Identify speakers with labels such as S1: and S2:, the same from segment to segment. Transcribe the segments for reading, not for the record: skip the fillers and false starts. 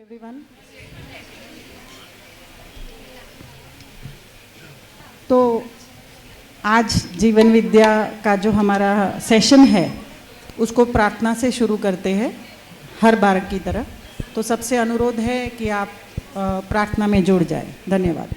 S1: Everyone. तो आज जीवन विद्या का जो हमारा सेशन है उसको प्रार्थना से शुरू करते हैं हर बार की तरह। तो सबसे अनुरोध है कि आप प्रार्थना में जुड़ जाएं। धन्यवाद।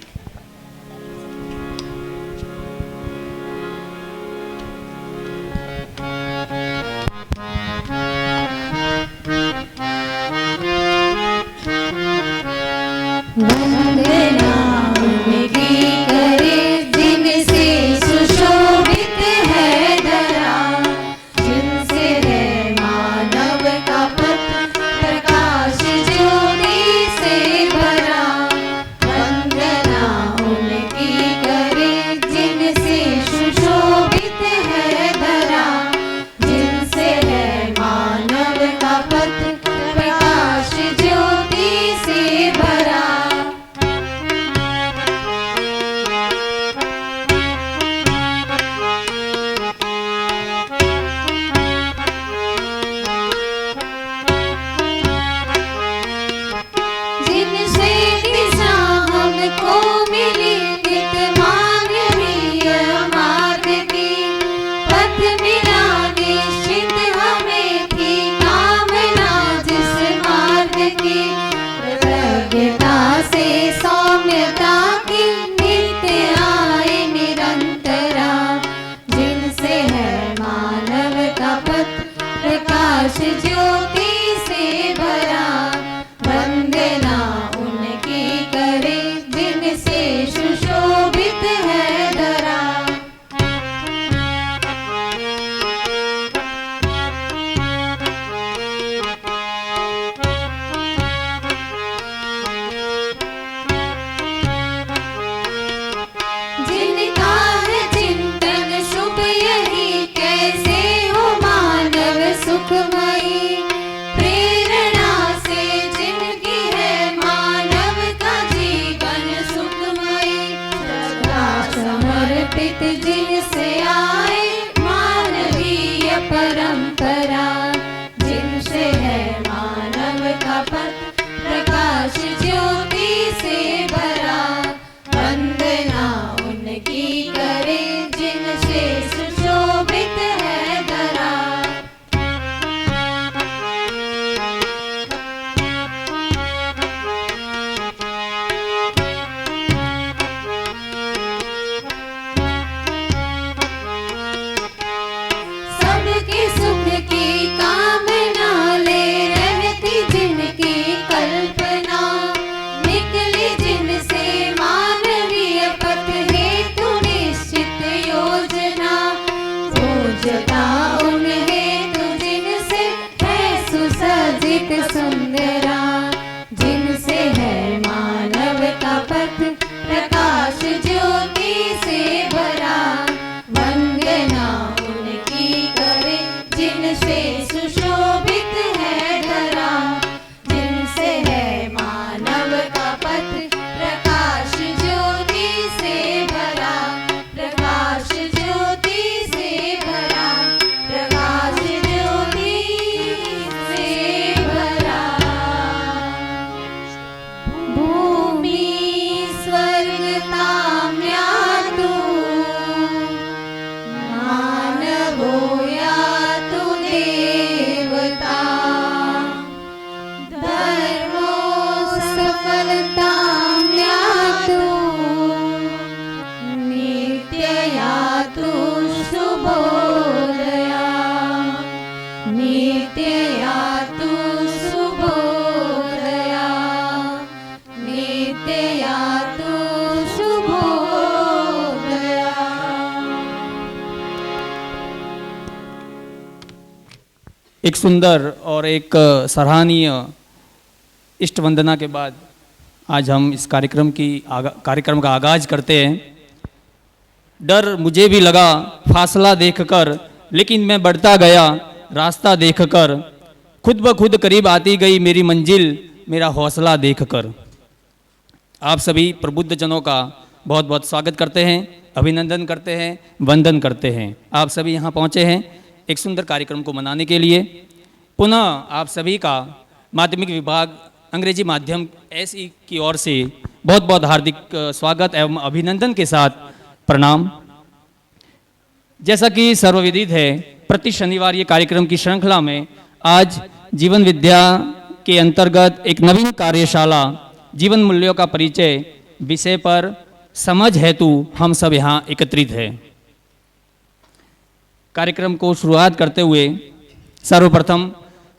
S2: वंदना उनकी करे जिनसे सुशोभित है धरा, जिनसे है मानव का पथ प्रकाश ज्योति से भरा। वंदना उनकी करे जिनसे सुशोभित है धरा, जिनसे है मानव का पथ प्रकाश ज्योति से भरा। जिनसे दिशा हमको मिली नित मानवीय मार्ग की, पथ मिला निश्चित हमें थी कामना जिस मार्ग की। कृतज्ञता से सौम्यता की नित्य आए निरंतरा, जिनसे है मानव का पथ प्रकाश ज्योति से भरा। वंदना उनकी करे जिनसे सुशोभित है धरा। जिनका है चिंतन शुभ यही, कैसे हो मानव सुखमयी। प्रेरणा से जिनकी है मानव का जीवन सुखमयी। सदा समर्पित जिनसे आए मानवीय परंपरा, जिनसे है मानव का पथ प्रकाश ज्योति से भरा। वंदना उनकी करे जिनसे सुशोभित है धरा। सबके सुख की कामना ले रहती जिनकी कल्पना, निकली जिनसे मानवीय पथ हेतु निश्चित योजना। पूजता उन हेतु जिनसे है सुसज्जित सुंदरा, जिनसे है मानव का पथ प्रकाश ज्योति से भरा। वंदना उनकी करे जिनसे सुशोभित है धरा, जिनसे है मानव का पथ प्रकाश ज्योति से भरा। प्रकाश ज्योति से भरा, प्रकाश ज्योति से भरा। भूमि स्वर्ग ताम्यातु, मानवो यातु देवता। धर्मो सफलतां यातु, नित्य यातु शुभोदया। नित्य यातु शुभोदया, नित्य यातु शुभोदया।
S3: एक सुंदर और एक सराहनीय इष्ट वंदना के बाद आज हम इस कार्यक्रम का आगाज करते हैं। डर मुझे भी लगा फासला देखकर, लेकिन मैं बढ़ता गया रास्ता देखकर। खुद ब खुद करीब आती गई मेरी मंजिल, मेरा हौसला देखकर। आप सभी प्रबुद्ध जनों का बहुत बहुत स्वागत करते हैं, अभिनंदन करते हैं, वंदन करते हैं। आप सभी यहाँ पहुँचे हैं एक सुंदर कार्यक्रम को मनाने के लिए। पुनः आप सभी का माध्यमिक विभाग अंग्रेजी माध्यम एसई की ओर से बहुत बहुत हार्दिक स्वागत एवं अभिनंदन के साथ प्रणाम। जैसा कि सर्वविदित है, प्रति शनिवार ये कार्यक्रम की श्रृंखला में आज जीवन विद्या के अंतर्गत एक नवीन कार्यशाला जीवन मूल्यों का परिचय विषय पर समझ हेतु हम सब यहाँ एकत्रित हैं। कार्यक्रम को शुरुआत करते हुए सर्वप्रथम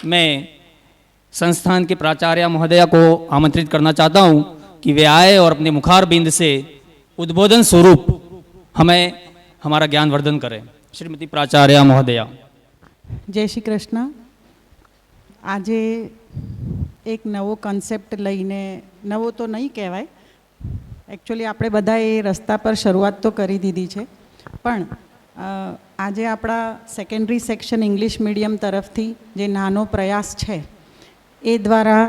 S3: मैं संस्थान के प्राचार्य महोदया को आमंत्रित करना चाहता हूँ कि वे आए और अपने मुखारबिंद से उद्बोधन स्वरूप हमें हमारा ज्ञानवर्धन करें। श्रीमती प्राचार्य महोदया।
S1: जय श्री कृष्ण। આજે એક નવો કન્સેપ્ટ લઈને, નવો તો નહીં કહેવાય, એકચ્યુઅલી આપણે બધાએ એ રસ્તા પર શરૂઆત તો કરી દીધી છે, પણ આજે આપણા સેકન્ડરી સેક્શન ઇંગ્લિશ મીડિયમ તરફથી જે નાનો પ્રયાસ છે એ દ્વારા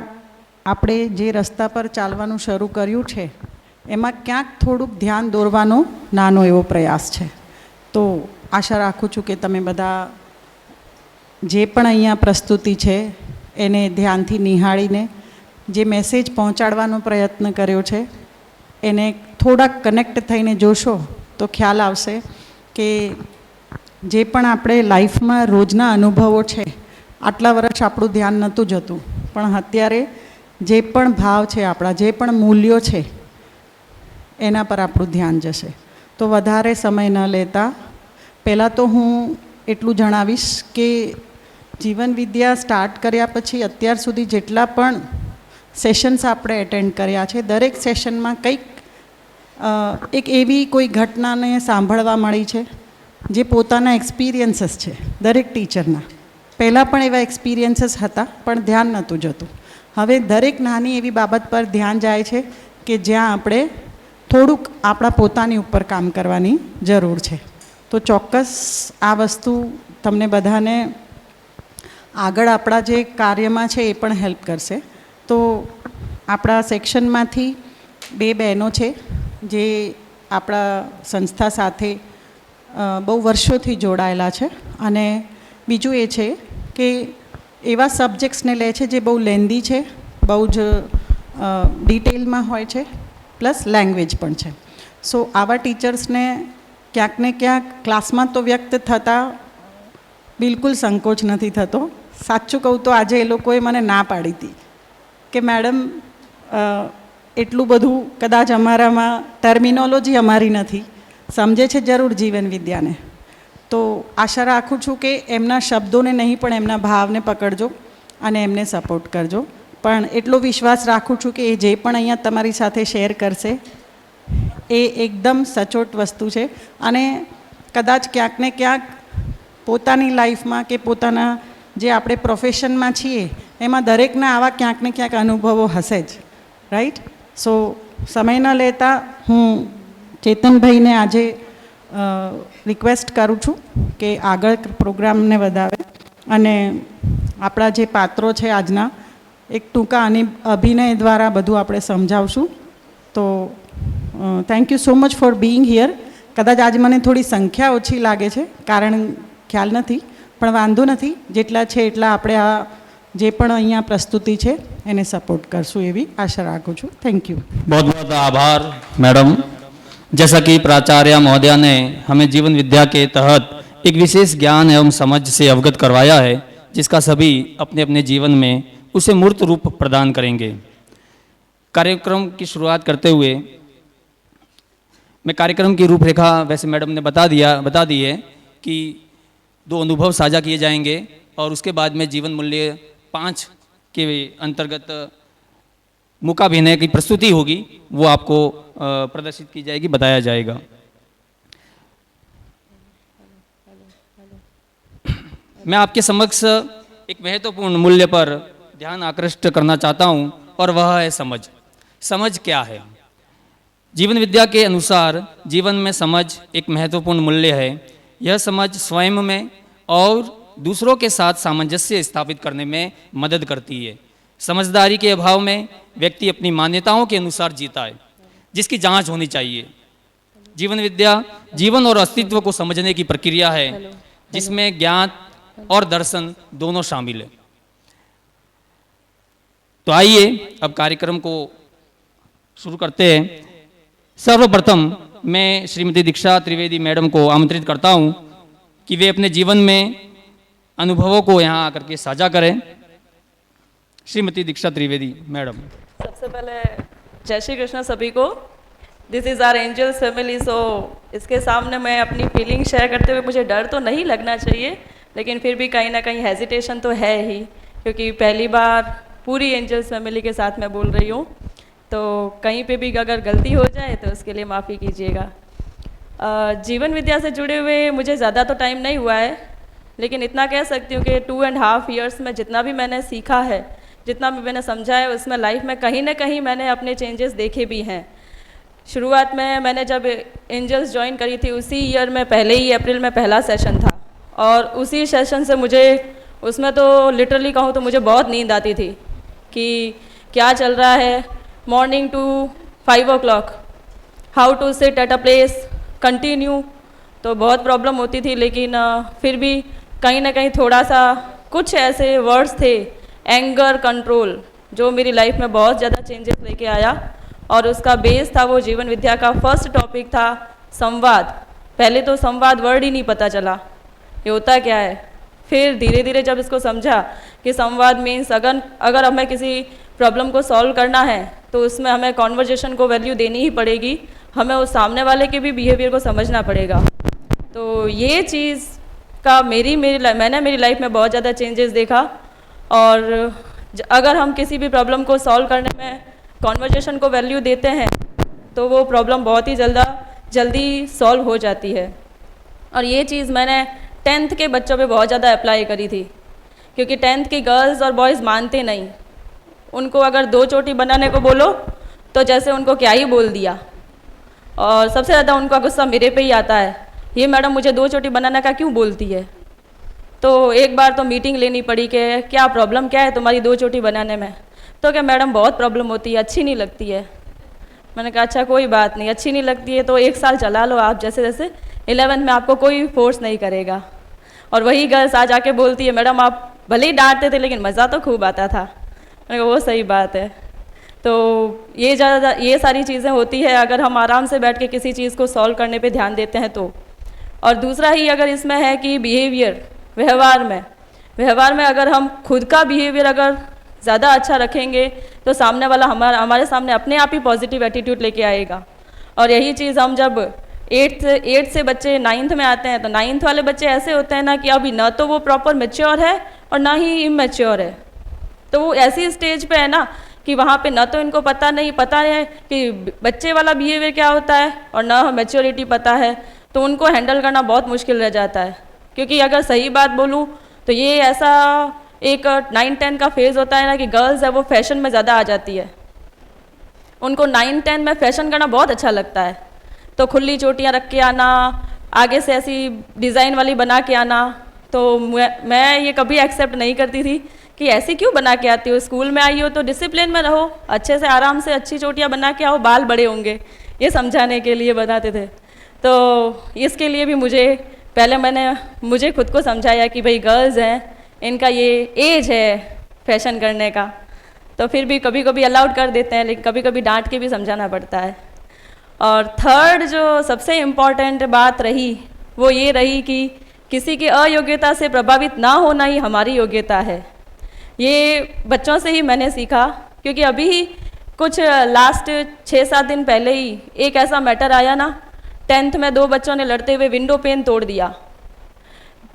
S1: આપણે જે રસ્તા પર ચાલવાનું શરૂ કર્યું છે એમાં ક્યાંક થોડુંક ધ્યાન દોરવાનો નાનો એવો પ્રયાસ છે. તો આશા રાખું છું કે તમે બધા જે પણ અહીંયા પ્રસ્તુતિ છે એને ધ્યાનથી નિહાળીને જે મેસેજ પહોંચાડવાનો પ્રયત્ન કર્યો છે એને થોડાક કનેક્ટ થઈને જોશો તો ખ્યાલ આવશે કે જે પણ આપણે લાઈફમાં રોજના અનુભવો છે, આટલા વર્ષ આપણું ધ્યાન નહોતું જતું, પણ અત્યારે જે પણ ભાવ છે, આપણા જે પણ મૂલ્યો છે એના પર આપણું ધ્યાન જશે. તો વધારે સમય ન લેતા પહેલાં તો હું એટલું જણાવીશ કે જીવન વિદ્યા સ્ટાર્ટ કર્યા પછી અત્યાર સુધી જેટલા પણ સેશન્સ આપણે એટેન્ડ કર્યા છે, દરેક સેશનમાં કંઈક એક એવી કોઈ ઘટનાને સાંભળવા મળી છે જે પોતાના એક્સપિરિયન્સીસ છે દરેક ટીચરના. પહેલાં પણ એવા એક્સપિરિયન્સીસ હતા પણ ધ્યાન નહોતું જતું. હવે દરેક નાની એવી બાબત પર ધ્યાન જાય છે કે જ્યાં આપણે થોડુંક આપણા પોતાની ઉપર કામ કરવાની જરૂર છે. તો ચોક્કસ આ વસ્તુ તમને બધાને આગળ આપણા જે કાર્યમાં છે એ પણ હેલ્પ કરશે. તો આપણા સેક્શનમાંથી 2 બહેનો છે જે આપણા સંસ્થા સાથે બહુ વર્ષોથી જોડાયેલા છે, અને બીજું એ છે કે એવા સબ્જેક્ટ્સને લે છે જે બહુ લેન્ધી છે, બહુ જ ડિટેલમાં હોય છે, પ્લસ લેંગ્વેજ પણ છે. સો આવા ટીચર્સને ક્યાંક ને ક્યાંક ક્લાસમાં તો વ્યક્ત થતાં બિલકુલ સંકોચ નથી થતો. સાચું કહું તો આજે એ લોકોએ મને ના પાડી હતી કે મેડમ એટલું બધું કદાચ અમારામાં ટર્મિનોલોજી અમારી નથી, સમજે છે જરૂર જીવન વિદ્યાને. તો આશા રાખું છું કે એમના શબ્દોને નહીં પણ એમના ભાવને પકડજો અને એમને સપોર્ટ કરજો. પણ એટલો વિશ્વાસ રાખું છું કે એ જે પણ અહીંયા તમારી સાથે શેર કરશે એ એકદમ સચોટ વસ્તુ છે, અને કદાચ ક્યાંક ને ક્યાંક પોતાની લાઈફમાં કે પોતાના જે આપણે પ્રોફેશનમાં છીએ એમાં દરેકના આવા ક્યાંક ને ક્યાંક અનુભવો હશે જ, રાઈટ? સો સમય ન લેતા હું ચેતનભાઈને આજે રિક્વેસ્ટ કરું છું કે આગળ પ્રોગ્રામને વધારે, અને આપણા જે પાત્રો છે આજના એક ટૂંકા અભિનય દ્વારા બધું આપણે સમજાવશું. તો thank you so much for being here. કદાચ આજ મને થોડી સંખ્યા ઓછી લાગે છે, કારણ ખ્યાલ નથી, પણ વાંધો નથી, જેટલા છે એટલા આપણે આ જે પણ અહીંયા પ્રસ્તુતિ છે એને સपोर्ट करसूँ एवी आशा रखूँ छूँ. Thank you.
S3: बहुत बहुत आभार मैडम. जैसा कि प्राचार्य महोदया ने हमें जीवन विद्या के तहत एक विशेष ज्ञान एवं समझ से अवगत करवाया है, जिसका सभी अपने अपने जीवन में उसे मूर्त रूप प्रदान करेंगे. कार्यक्रम की शुरुआत करते हुए मैं कार्यक्रम की रूपरेखा वैसे मैडम ने बता दी है कि 2 अनुभव साझा किए जाएंगे और उसके बाद में जीवन मूल्य 5 के अंतर्गत मुकाभिनय की प्रस्तुति होगी, वो आपको प्रदर्शित की जाएगी, बताया जाएगा. मैं आपके समक्ष एक महत्वपूर्ण मूल्य पर ध्यान आकृष्ट करना चाहता हूँ, और वह है समझ. समझ क्या है? जीवन विद्या के अनुसार जीवन में समझ एक महत्वपूर्ण मूल्य है. यह समझ स्वयं में और दूसरों के साथ सामंजस्य स्थापित करने में मदद करती है. समझदारी के अभाव में व्यक्ति अपनी मान्यताओं के अनुसार जीता है, जिसकी जांच होनी चाहिए. जीवन विद्या जीवन और अस्तित्व को समझने की प्रक्रिया है, जिसमें ज्ञान और दर्शन दोनों शामिल है. तो आइए अब कार्यक्रम को शुरू करते हैं। सर्वप्रथम मैं श्रीमती दीक्षा त्रिवेदी मैडम को आमंत्रित करता हूं कि वे अपने जीवन में अनुभवों को यहाँ आकर के साझा करें। श्रीमती दीक्षा त्रिवेदी मैडम।
S4: सबसे पहले जय श्री कृष्ण सभी को। This is our angels family. So इसके सामने मैं अपनी फीलिंग शेयर करते हुए, मुझे डर तो नहीं लगना चाहिए, लेकिन फिर भी कहीं ना कहीं हेजिटेशन तो है ही, क्योंकि पहली बार पूरी एंजल्स फैमिली के साथ मैं बोल रही हूँ। तो कहीं पे भी अगर गलती हो जाए तो उसके लिए माफ़ी कीजिएगा। जीवन विद्या से जुड़े हुए मुझे ज़्यादा तो टाइम नहीं हुआ है, लेकिन इतना कह सकती हूँ कि 2.5 ईयर्स में जितना भी मैंने सीखा है, जितना भी मैंने समझा है, उसमें लाइफ में कहीं ना कहीं मैंने अपने चेंजेस देखे भी हैं। शुरुआत में मैंने जब एंजल्स ज्वाइन करी थी, उसी ईयर में पहले ही अप्रैल में पहला सेशन था, और उसी सेशन से मुझे उसमें तो लिटरली कहूँ तो मुझे बहुत नींद आती थी कि क्या चल रहा है। Morning to 5 o'clock, how to sit at a place continue, तो बहुत प्रॉब्लम होती थी। लेकिन फिर भी कहीं ना कहीं थोड़ा सा कुछ ऐसे वर्ड्स थे, एंगर कंट्रोल, जो मेरी लाइफ में बहुत ज़्यादा चेंजेस लेके आया। और उसका बेस था वो जीवन विद्या का फर्स्ट टॉपिक था संवाद। पहले तो संवाद वर्ड ही नहीं पता चला ये होता क्या है। फिर धीरे धीरे जब इसको समझा कि संवाद मीन्स अगर हमें किसी प्रॉब्लम को सॉल्व करना है तो उसमें हमें कॉन्वर्जेशन को वैल्यू देनी ही पड़ेगी, हमें उस सामने वाले के भी बिहेवियर को समझना पड़ेगा। तो ये चीज़ का मैंने मेरी लाइफ में बहुत ज़्यादा चेंजेस देखा। और अगर हम किसी भी प्रॉब्लम को सॉल्व करने में कॉन्वर्जेशन को वैल्यू देते हैं तो वो प्रॉब्लम बहुत ही जल्दी सॉल्व हो जाती है। और ये चीज़ मैंने 10th के बच्चों पे बहुत ज़्यादा अप्लाई करी थी, क्योंकि 10th की गर्ल्स और बॉयज़ मानते नहीं। उनको अगर 2 चोटी बनाने को बोलो तो जैसे उनको क्या ही बोल दिया। और सबसे ज़्यादा उनका गुस्सा मेरे पे ही आता है, ये मैडम मुझे 2 चोटी बनाने का क्यों बोलती है। तो एक बार तो मीटिंग लेनी पड़ी कि क्या प्रॉब्लम क्या है तुम्हारी 2 चोटी बनाने में। तो क्या मैडम बहुत प्रॉब्लम होती है, अच्छी नहीं लगती है। मैंने कहा अच्छा कोई बात नहीं, अच्छी नहीं लगती है तो 1 साल चला लो आप, जैसे जैसे 11th में आपको कोई फोर्स नहीं करेगा। और वही गर्ल्स आज आके बोलती है मैडम आप भले ही डांटते थे लेकिन मज़ा तो खूब आता था। मैंने कहा वो सही बात है। तो ये सारी चीज़ें होती है अगर हम आराम से बैठ के किसी चीज़ को सॉल्व करने पे ध्यान देते हैं तो। और दूसरा ही अगर इसमें है कि बिहेवियर, व्यवहार में अगर हम खुद का बिहेवियर अगर ज़्यादा अच्छा रखेंगे तो सामने वाला हमारे सामने अपने आप ही पॉजिटिव एटीट्यूड लेके आएगा। और यही चीज़ हम जब 8th से बच्चे 9th में आते हैं तो 9th वाले बच्चे ऐसे होते हैं ना कि अभी ना तो वो प्रॉपर मैच्योर है और ना ही इमैच्योर है। तो वो ऐसी स्टेज पे है ना कि वहाँ पे ना तो इनको पता है कि बच्चे वाला बिहेवियर क्या होता है और ना मैच्योरिटी पता है, तो उनको हैंडल करना बहुत मुश्किल रह जाता है। क्योंकि अगर सही बात बोलूँ तो ये ऐसा एक 9-10 का फेज़ होता है ना कि गर्ल्स है वो फैशन में ज़्यादा आ जाती है। उनको 9-10 में फैशन करना बहुत अच्छा लगता है, तो खुली चोटियाँ रख के आना, आगे से ऐसी डिज़ाइन वाली बना के आना। तो मैं ये कभी एक्सेप्ट नहीं करती थी कि ऐसी क्यों बना के आती हो, स्कूल में आई हो तो डिसिप्लिन में रहो, अच्छे से आराम से अच्छी चोटियाँ बना के आओ, बाल बड़े होंगे, ये समझाने के लिए बनाते थे। तो इसके लिए भी मुझे खुद को समझाया कि भाई गर्ल्स हैं, इनका ये एज है फैशन करने का। तो फिर भी कभी कभी अलाउड कर देते हैं, लेकिन कभी कभी डांट के भी समझाना पड़ता है। और थर्ड जो सबसे इम्पॉर्टेंट बात रही वो ये रही कि किसी की अयोग्यता से प्रभावित ना होना ही हमारी योग्यता है। ये बच्चों से ही मैंने सीखा, क्योंकि अभी ही कुछ लास्ट 6-7 दिन पहले ही एक ऐसा मैटर आया ना, 10th में 2 बच्चों ने लड़ते हुए विंडो पेन तोड़ दिया।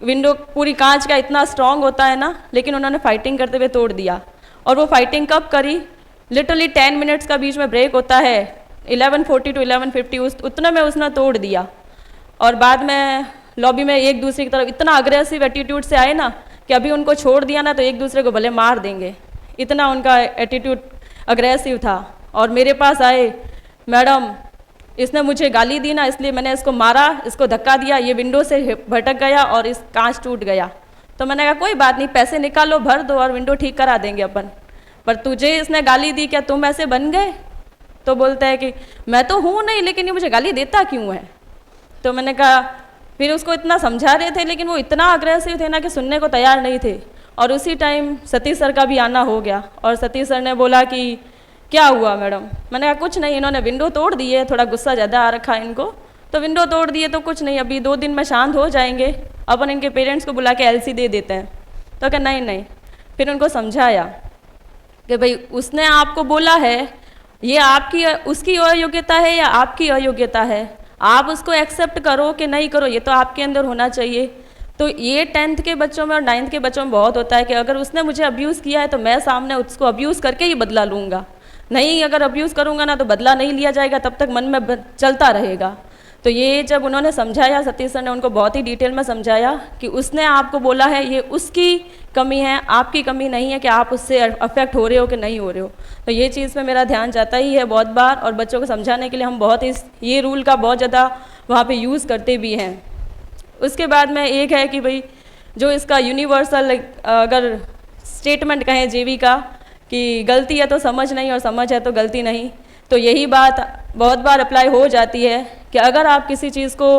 S4: विंडो पूरी कांच का इतना स्ट्रांग होता है ना, लेकिन उन्होंने फाइटिंग करते हुए तोड़ दिया। और वो फाइटिंग कब करी, लिटरली 10 मिनट्स का बीच में ब्रेक होता है, 11:40 to 11:50 उतने में उसने तोड़ दिया। और बाद में लॉबी में एक दूसरे की तरफ इतना अग्रेसिव एटीट्यूड से आए ना कि अभी उनको छोड़ दिया ना तो एक दूसरे को भले मार देंगे, इतना उनका एटीट्यूड अग्रेसिव था। और मेरे पास आए, मैडम इसने मुझे गाली दी ना इसलिए मैंने इसको मारा, इसको धक्का दिया, ये विंडो से भटक गया और इस कांच टूट गया। तो मैंने कहा कोई बात नहीं, पैसे निकालो भर दो और विंडो ठीक करा देंगे अपन, पर तुझे इसने गाली दी, क्या तुम ऐसे बन गए? तो बोलता है कि मैं तो हूँ नहीं, लेकिन ये मुझे गाली देता क्यों है? तो मैंने कहा, फिर उसको इतना समझा रहे थे लेकिन वो इतना अग्रेसिव थे ना कि सुनने को तैयार नहीं थे। और उसी टाइम सतीश सर का भी आना हो गया और सतीश सर ने बोला कि क्या हुआ मैडम। मैंने कहा कुछ नहीं, इन्होंने विंडो तोड़ दी है, थोड़ा गुस्सा ज़्यादा आ रखा है इनको, तो विंडो तोड़ दिए तो कुछ नहीं, अभी 2 दिन में शांत हो जाएंगे, अपन इनके पेरेंट्स को बुला के एलसी दे देते हैं। तो क्या नहीं नहीं, फिर उनको समझाया कि भाई उसने आपको बोला है, ये आपकी उसकी अयोग्यता है या आपकी अयोग्यता है, आप उसको एक्सेप्ट करो कि नहीं करो, ये तो आपके अंदर होना चाहिए। तो ये 10th के बच्चों में और 9th के बच्चों में बहुत होता है कि अगर उसने मुझे अब्यूज़ किया है तो मैं सामने उसको अब्यूज़ करके ही बदला लूँगा, नहीं अगर अब्यूज़ करूँगा ना तो बदला नहीं लिया जाएगा, तब तक मन में चलता रहेगा। तो ये जब उन्होंने समझाया, सतीश सर ने उनको बहुत ही डिटेल में समझाया कि उसने आपको बोला है, ये उसकी कमी है, आपकी कमी नहीं है कि आप उससे अफेक्ट हो रहे हो कि नहीं हो रहे हो। तो ये चीज़ पे मेरा ध्यान जाता ही है बहुत बार, और बच्चों को समझाने के लिए हम बहुत ये रूल का बहुत ज़्यादा वहाँ पे यूज़ करते भी हैं। उसके बाद में एक है कि भाई जो इसका यूनिवर्सल अगर स्टेटमेंट कहें जेवी का कि गलती है तो समझ नहीं और समझ है तो गलती नहीं, तो यही बात बहुत बार अप्लाई हो जाती है कि अगर आप किसी चीज़ को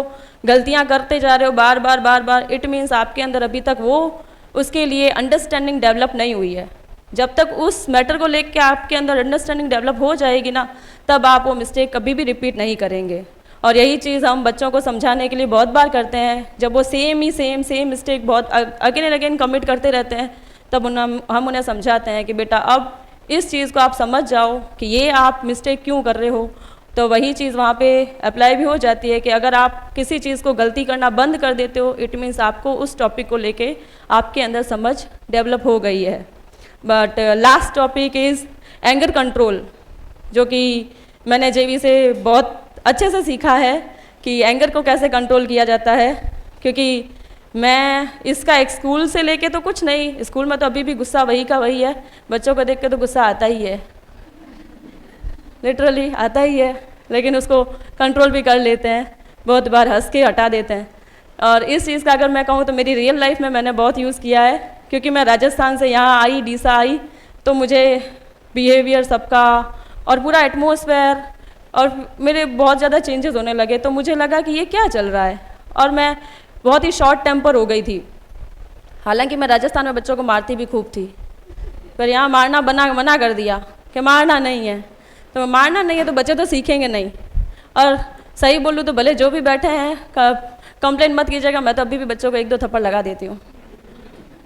S4: गलतियां करते जा रहे हो बार बार, इट मीन्स आपके अंदर अभी तक वो उसके लिए अंडरस्टैंडिंग डेवलप नहीं हुई है। जब तक उस मैटर को लेकर आपके अंदर अंडरस्टैंडिंग डेवलप हो जाएगी ना, तब आप वो मिस्टेक कभी भी रिपीट नहीं करेंगे। और यही चीज़ हम बच्चों को समझाने के लिए बहुत बार करते हैं, जब वो सेम मिस्टेक बहुत अगेन एंड अगेन कमिट करते रहते हैं, तब हम उन्हें समझाते हैं कि बेटा अब इस चीज़ को आप समझ जाओ कि ये आप मिस्टेक क्यों कर रहे हो। तो वही चीज़ वहाँ पे अप्लाई भी हो जाती है कि अगर आप किसी चीज़ को गलती करना बंद कर देते हो, इट मीन्स आपको उस टॉपिक को लेके आपके अंदर समझ डेवलप हो गई है। But last topic is anger control, जो कि मैंने जेवी से बहुत अच्छे से सीखा है कि एंगर को कैसे कंट्रोल किया जाता है। क्योंकि मैं इसका एक स्कूल से लेके तो कुछ नहीं, स्कूल में तो अभी भी गुस्सा वही का वही है, बच्चों को देख के तो गुस्सा आता ही है, लिटरली आता ही है, लेकिन उसको कंट्रोल भी कर लेते हैं, बहुत बार हंस के हटा देते हैं। और इस चीज़ का अगर मैं कहूँ तो मेरी रियल लाइफ में मैंने बहुत यूज़ किया है, क्योंकि मैं राजस्थान से यहाँ आई, डीसा आई, तो मुझे बिहेवियर सबका और पूरा एटमॉस्फेयर और मेरे बहुत ज़्यादा चेंजेस होने लगे। तो मुझे लगा कि ये क्या चल रहा है, और मैं बहुत ही शॉर्ट टेम्पर हो गई थी। हालांकि मैं राजस्थान में बच्चों को मारती भी खूब थी, पर यहाँ मारना मना कर दिया कि मारना नहीं है। तो मारना नहीं है तो बच्चे तो सीखेंगे नहीं। और सही बोलूँ तो भले जो भी बैठे हैं कंप्लेंट मत कीजिएगा, मैं तो अभी भी बच्चों को 1-2 थप्पड़ लगा देती हूँ,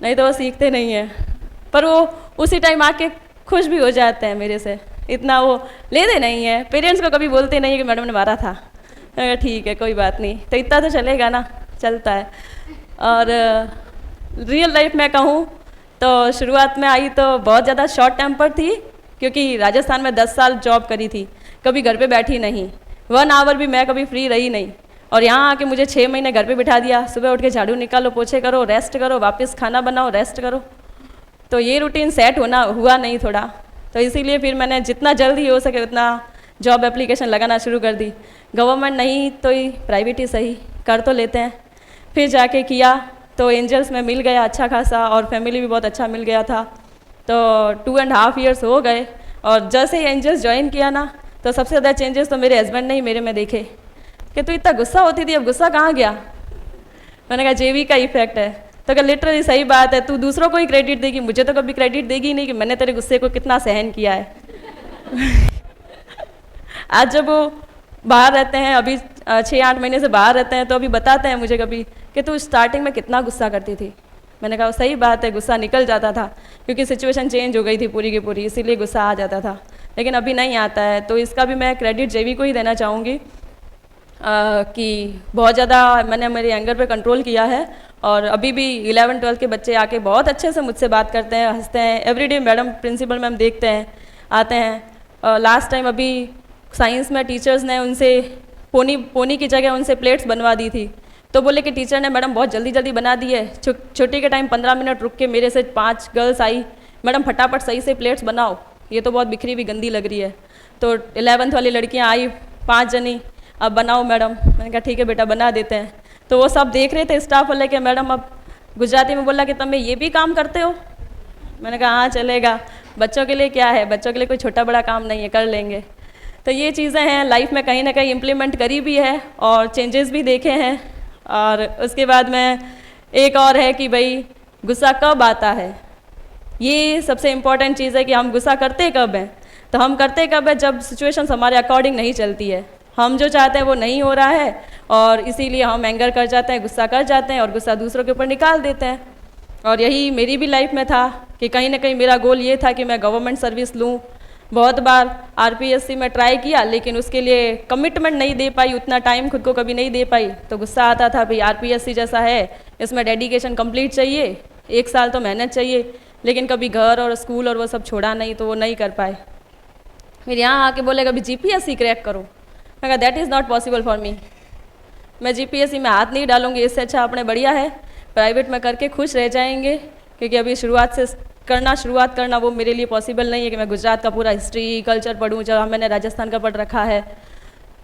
S4: नहीं तो वो सीखते नहीं हैं। पर वो उसी टाइम आके खुश भी हो जाते हैं मेरे से, इतना वो लेते नहीं है। पेरेंट्स को कभी बोलते नहीं है कि मैडम ने मारा था, ठीक है कोई बात नहीं, तो इतना तो चलेगा ना, चलता है। और रियल लाइफ में कहूँ तो शुरुआत में आई तो बहुत ज़्यादा शॉर्ट टेम्पर थी, क्योंकि राजस्थान में 10 साल जॉब करी थी, कभी घर पे बैठी नहीं, 1 आवर भी मैं कभी फ्री रही नहीं। और यहाँ आके मुझे 6 महीने घर पे बिठा दिया, सुबह उठ के झाड़ू निकालो, पोछे करो, रेस्ट करो, वापस खाना बनाओ, रेस्ट करो। तो ये रूटीन सेट हुआ नहीं थोड़ा, तो इसीलिए फिर मैंने जितना जल्दी हो सके उतना जॉब एप्लीकेशन लगाना शुरू कर दी। गवर्नमेंट नहीं तो ही प्राइवेट ही सही, कर तो लेते हैं। फिर जाके किया तो एंजल्स में मिल गया अच्छा खासा, और फैमिली भी बहुत अच्छा मिल गया था। तो 2.5 ईयर्स हो गए, और जैसे ही एंजल्स ज्वाइन किया ना, तो सबसे ज़्यादा चेंजेस तो मेरे हस्बैंड ने ही मेरे में देखे कि तू इतना गुस्सा होती थी, अब गुस्सा कहाँ गया। मैंने कहा जेवी का इफेक्ट है। तो क्या लिटरली सही बात है, तू दूसरों को ही क्रेडिट देगी, मुझे तो कभी क्रेडिट देगी नहीं कि मैंने तेरे गुस्से को कितना सहन किया है। आज जब वो बाहर रहते हैं, अभी 6-8 महीने से बाहर रहते हैं, तो अभी बताते हैं मुझे कभी कि तू स्टार्टिंग में कितना गुस्सा करती थी। मैंने कहा सही बात है, गुस्सा निकल जाता था, क्योंकि सिचुएशन चेंज हो गई थी पूरी की पूरी, इसीलिए गुस्सा आ जाता था, लेकिन अभी नहीं आता है। तो इसका भी मैं क्रेडिट जेवी को ही देना चाहूँगी कि बहुत ज़्यादा मैंने मेरे एंगर पे कंट्रोल किया है। और अभी भी 11-12 के बच्चे आके बहुत अच्छे से मुझसे बात करते हैं, हंसते हैं। एवरीडे मैडम, प्रिंसिपल मैम देखते हैं, आते हैं। लास्ट टाइम अभी साइंस में टीचर्स ने उनसे पोनी की जगह उनसे प्लेट्स बनवा दी थी, तो बोले कि टीचर ने मैडम बहुत जल्दी बना दी है। छुट्टी के टाइम 15 मिनट रुक के मेरे से 5 गर्ल्स आई, मैडम फटाफट सही से प्लेट्स बनाओ, ये तो बहुत बिखरी हुई गंदी लग रही है। तो 11th वाली लड़कियां आई 5 जनी, अब बनाओ मैडम। मैंने कहा ठीक है बेटा बना देते हैं। तो वो सब देख रहे थे स्टाफ वाले कि मैडम, अब गुजराती में बोला कि तुम ये भी काम करते हो। मैंने कहा हाँ चलेगा, बच्चों के लिए क्या है, बच्चों के लिए कोई छोटा बड़ा काम नहीं है, कर लेंगे। तो ये चीज़ें हैं लाइफ में कहीं ना कहीं इम्प्लीमेंट करी भी है और चेंजेस भी देखे हैं। और उसके बाद में एक और है कि भाई गुस्सा कब आता है, ये सबसे इम्पॉर्टेंट चीज़ है कि हम गुस्सा करते कब हैं। तो हम करते कब है, जब सिचुएशंस हमारे अकॉर्डिंग नहीं चलती है, हम जो चाहते हैं वो नहीं हो रहा है, और इसीलिए हम एंगर कर जाते हैं, गुस्सा कर जाते हैं और गुस्सा दूसरों के ऊपर निकाल देते हैं। और यही मेरी भी लाइफ में था कि कहीं ना कहीं मेरा गोल ये था कि मैं गवर्नमेंट सर्विस लूँ। बहुत बार आरपीएससी में ट्राई किया, लेकिन उसके लिए कमिटमेंट नहीं दे पाई, उतना टाइम खुद को कभी नहीं दे पाई। तो गुस्सा आता था, भाई आरपीएससी जैसा है, इसमें डेडिकेशन कंप्लीट चाहिए, 1 साल तो मेहनत चाहिए, लेकिन कभी घर और स्कूल और वो सब छोड़ा नहीं, तो वो नहीं कर पाए। फिर यहाँ आके बोले कभी जीपीएससी क्रैक करो। मैं कहा that is not possible for me, मैं जीपीएससी में हाथ नहीं डालूंगी, इससे अच्छा अपने बढ़िया है प्राइवेट में करके खुश रह जाएंगे। क्योंकि अभी शुरुआत करना वो मेरे लिए पॉसिबल नहीं है कि मैं गुजरात का पूरा हिस्ट्री कल्चर पढ़ूँ, जहाँ मैंने राजस्थान का पढ़ रखा है।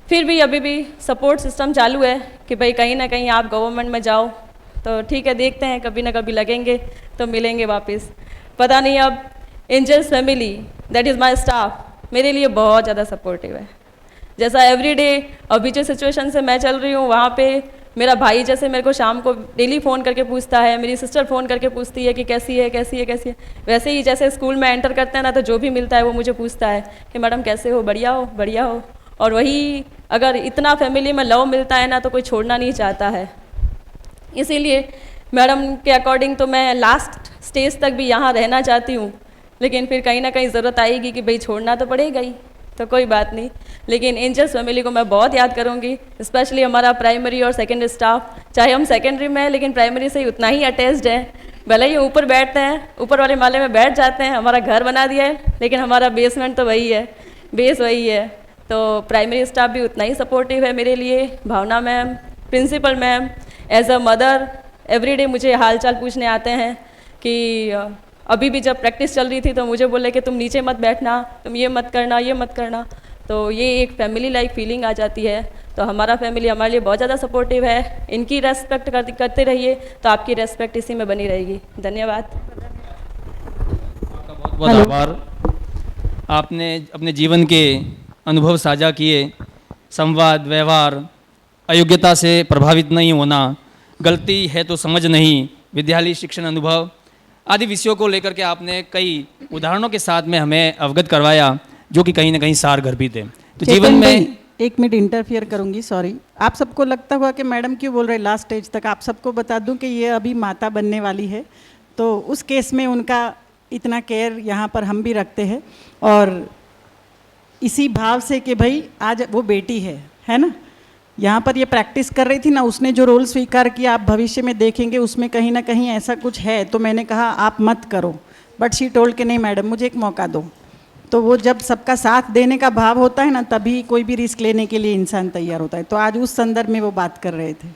S4: फिर भी अभी भी सपोर्ट सिस्टम चालू है कि भाई कहीं ना कहीं आप गवर्नमेंट में जाओ, तो ठीक है, देखते हैं, कभी ना कभी लगेंगे तो मिलेंगे वापस, पता नहीं। अब angels family, that is my staff, मेरे लिए बहुत ज़्यादा सपोर्टिव है। जैसा एवरीडे अभी जो सिचुएशन से मैं चल रही हूँ, वहाँ पे मेरा भाई जैसे मेरे को शाम को डेली फ़ोन करके पूछता है, मेरी सिस्टर फ़ोन करके पूछती है कि कैसी है कैसी है कैसी है, वैसे ही जैसे स्कूल में एंटर करते हैं ना, तो जो भी मिलता है वो मुझे पूछता है कि मैडम कैसे हो, बढ़िया हो, बढ़िया हो। और वही अगर इतना फैमिली में लव मिलता है ना, तो कोई छोड़ना नहीं चाहता है। इसीलिए मैडम के अकॉर्डिंग तो मैं लास्ट स्टेज तक भी यहाँ रहना चाहती हूँ, लेकिन फिर कहीं ना कहीं ज़रूरत आएगी कि भाई छोड़ना तो पड़ेगा ही, तो कोई बात नहीं। लेकिन एंजल्स फैमिली को मैं बहुत याद करूँगी, स्पेशली हमारा प्राइमरी और सेकेंडरी स्टाफ। चाहे हम सेकेंडरी में हैं, लेकिन प्राइमरी से ही उतना ही अटैच्ड है। भले ही ऊपर बैठते हैं, ऊपर वाले माले में बैठ जाते हैं, हमारा घर बना दिया है, लेकिन हमारा बेसमेंट तो वही है, बेस वही है। तो प्राइमरी स्टाफ भी उतना ही सपोर्टिव है मेरे लिए। Bhavna ma'am, principal ma'am, as a mother everyday मुझे हाल चाल पूछने आते हैं कि अभी भी जब प्रैक्टिस चल रही थी तो मुझे बोले कि तुम नीचे मत बैठना, तुम ये मत करना, ये मत करना। तो ये एक फैमिली लाइक फीलिंग आ जाती है। तो हमारा फैमिली हमारे लिए बहुत ज़्यादा सपोर्टिव है। इनकी रेस्पेक्ट करते रहिए तो आपकी रेस्पेक्ट इसी में बनी रहेगी। धन्यवाद।
S3: आपका बहुत बहुत आभार। आपने अपने जीवन के अनुभव साझा किए, संवाद, व्यवहार, अयोग्यता से प्रभावित नहीं होना, गलती है तो समझ नहीं, विद्यालय शिक्षण अनुभव आदि विषयों को लेकर के आपने कई उदाहरणों के साथ में हमें अवगत करवाया, जो कि कहीं ना कहीं सारगर्भित है। तो जीवन में
S1: 1 मिनट इंटरफियर करूंगी, सॉरी। आप सबको लगता हुआ कि मैडम क्यों बोल रहे लास्ट स्टेज तक, आप सबको बता दूं कि ये अभी माता बनने वाली है, तो उस केस में उनका इतना केयर यहाँ पर हम भी रखते हैं, और इसी भाव से कि भाई आज वो बेटी है ना, यहाँ पर ये प्रैक्टिस कर रही थी ना, उसने जो रोल स्वीकार किया, आप भविष्य में देखेंगे उसमें कहीं ना कहीं ऐसा कुछ है। तो मैंने कहा आप मत करो, बट शी टोल्ड के नहीं मैडम मुझे एक मौका दो। तो वो जब सबका साथ देने का भाव होता है ना, तभी कोई भी रिस्क लेने के लिए इंसान तैयार होता है। तो आज उस संदर्भ में वो बात कर रहे थे।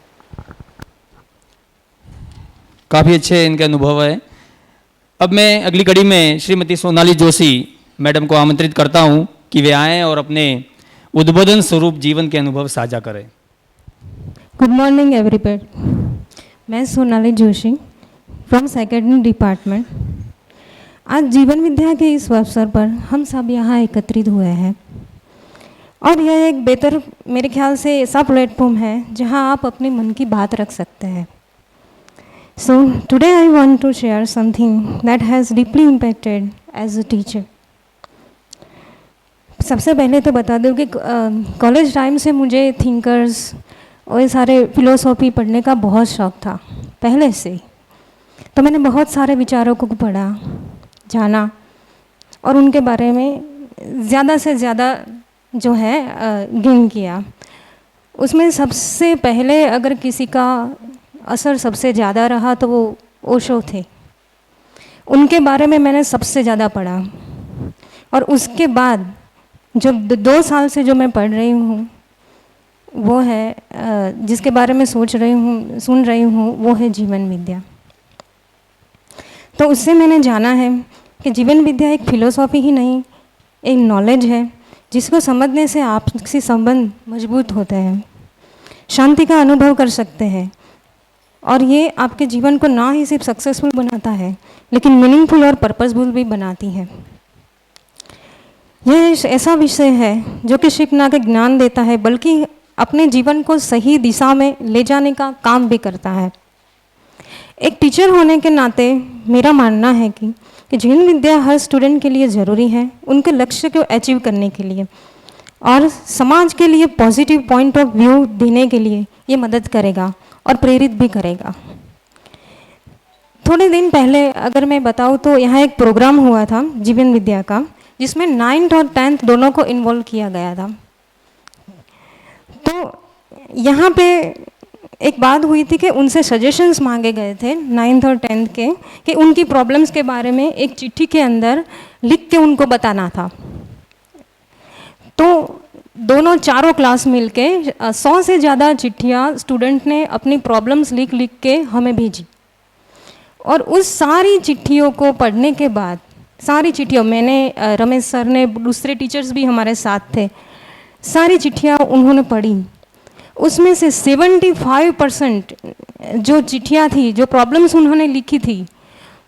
S3: काफ़ी अच्छे इनके अनुभव है। अब मैं अगली कड़ी में श्रीमती सोनाली जोशी मैडम को आमंत्रित करता हूँ कि वे आएँ और अपने उद्बोधन स्वरूप जीवन के अनुभव साझा करें।
S5: गुड मॉर्निंग एवरीबॉडी, मैं Sonali Joshi from secondary department. आज जीवन विद्या के इस अवसर पर हम सब यहाँ एकत्रित हुए हैं, और यह एक बेहतर मेरे ख्याल से ऐसा प्लेटफॉर्म है जहाँ आप अपने मन की बात रख सकते हैं। So today I want to share something that has deeply impacted as a teacher. सबसे पहले तो बता दूँ कि कॉलेज टाइम से मुझे थिंकर्स और ये सारे फिलोसॉफी पढ़ने का बहुत शौक़ था पहले से। तो मैंने बहुत सारे विचारों को पढ़ा, जाना, और उनके बारे में ज़्यादा से ज़्यादा जो है गेन किया। उसमें सबसे पहले अगर किसी का असर सबसे ज़्यादा रहा तो वो ओशो थे। उनके बारे में मैंने सबसे ज़्यादा पढ़ा, और उसके बाद जो 2 साल से जो मैं पढ़ रही हूँ वो है, जिसके बारे में सोच रही हूँ, सुन रही हूँ, वो है जीवन विद्या। तो उससे मैंने जाना है कि जीवन विद्या एक फिलोसॉफी ही नहीं, एक नॉलेज है जिसको समझने से आपसी संबंध मजबूत होते हैं, शांति का अनुभव कर सकते हैं, और ये आपके जीवन को ना ही सिर्फ सक्सेसफुल बनाता है लेकिन मीनिंगफुल और पर्पसफुल भी बनाती है। यह ऐसा विषय है जो कि सिर्फ ना के ज्ञान देता है बल्कि अपने जीवन को सही दिशा में ले जाने का काम भी करता है। एक टीचर होने के नाते मेरा मानना है कि कि जीवन विद्या हर स्टूडेंट के लिए ज़रूरी है उनके लक्ष्य को अचीव करने के लिए और समाज के लिए पॉजिटिव पॉइंट ऑफ व्यू देने के लिए ये मदद करेगा और प्रेरित भी करेगा। थोड़े दिन पहले अगर मैं बताऊँ तो यहाँ एक प्रोग्राम हुआ था जीवन विद्या का, जिसमें 9th और 10th दोनों को इन्वॉल्व किया गया था। तो यहाँ पे एक बात हुई थी कि उनसे सजेशंस मांगे गए थे 9th और 10th के, कि उनकी प्रॉब्लम्स के बारे में एक चिट्ठी के अंदर लिख के उनको बताना था। तो दोनों चारों क्लास मिलके 100 से ज़्यादा चिट्ठियाँ स्टूडेंट ने अपनी प्रॉब्लम्स लिख लिख के हमें भेजी और उस सारी चिट्ठियों को पढ़ने के बाद, सारी चिट्ठियों मैंने, रमेश सर ने, दूसरे टीचर्स भी हमारे साथ थे, सारी चिट्ठियाँ उन्होंने पढ़ी। उसमें से 75% जो चिट्ठियाँ थी, जो प्रॉब्लम्स उन्होंने लिखी थी,